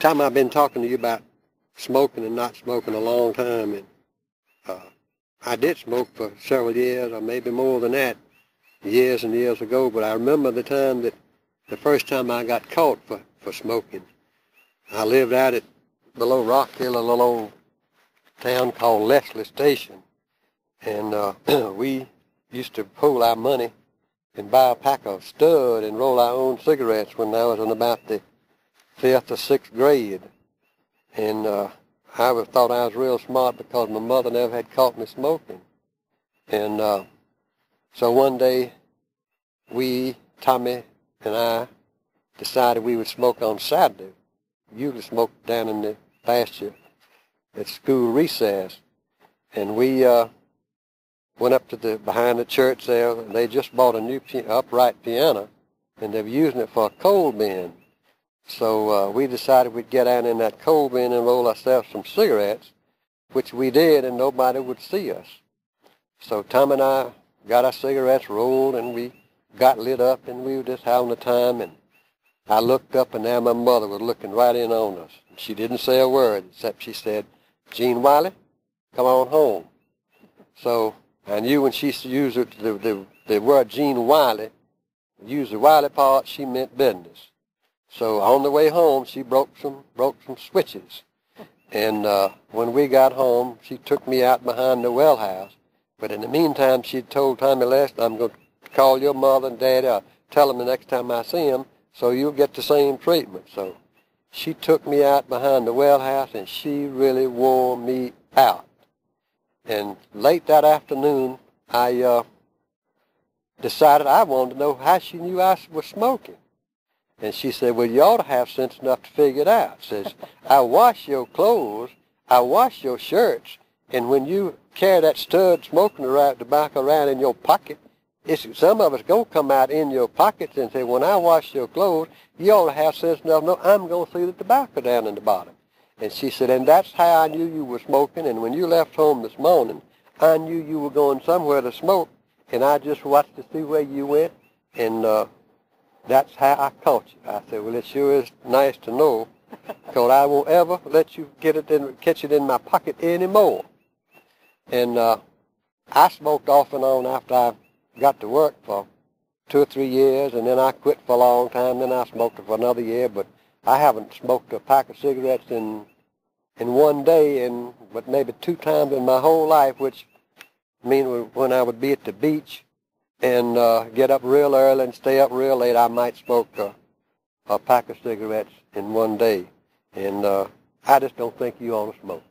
Tom, I've been talking to you about smoking and not smoking a long time, and I did smoke for several years, or maybe more than that, years and years ago, but I remember the first time I got caught for smoking. I lived out at below Rock Hill, a little old town called Leslie Station, and we used to pool our money and buy a pack of stud and roll our own cigarettes when I was in about the 5th or 6th grade. And I thought I was real smart because my mother never had caught me smoking. And so one day, Tommy and I, decided we would smoke on Saturday. We usually smoked down in the pasture at school recess. And we went up to behind the church there, and they just bought a new upright piano, and they were using it for a coal bin. So we decided we'd get out in that coal bin and roll ourselves some cigarettes, which we did, and nobody would see us. So Tom and I got our cigarettes rolled, and we got lit up, and we were just having a time. And I looked up, and now my mother was looking right in on us. She didn't say a word, except she said, "Gene Wiley, come on home." So I knew when she used the word Gene Wiley, used the Wiley part, she meant business. So on the way home, she broke some switches. And when we got home, she took me out behind the well house. But in the meantime, she told Tommy Lester, "I'm going to call your mother and daddy, or tell them the next time I see them, so you'll get the same treatment." So she took me out behind the well house, and she really wore me out. And late that afternoon, I decided I wanted to know how she knew I was smoking. And she said, "Well, you ought to have sense enough to figure it out." Says, "I wash your clothes, I wash your shirts, and when you carry that stud smoking tobacco around in your pocket, some of it's going to come out in your pockets." And say, "When I wash your clothes, you ought to have sense enough to know I'm going to see the tobacco down in the bottom." And she said, "And that's how I knew you were smoking, and when you left home this morning, I knew you were going somewhere to smoke, and I just watched to see where you went, and that's how I caught you." I said, "Well, it sure is nice to know, because I won't ever let you catch it in my pocket anymore." And I smoked off and on after I got to work for 2 or 3 years, and then I quit for a long time. Then I smoked it for another year, but I haven't smoked a pack of cigarettes in one day, but maybe 2 times in my whole life, which means when I would be at the beach and get up real early and stay up real late, I might smoke a pack of cigarettes in one day. And I just don't think you ought to smoke.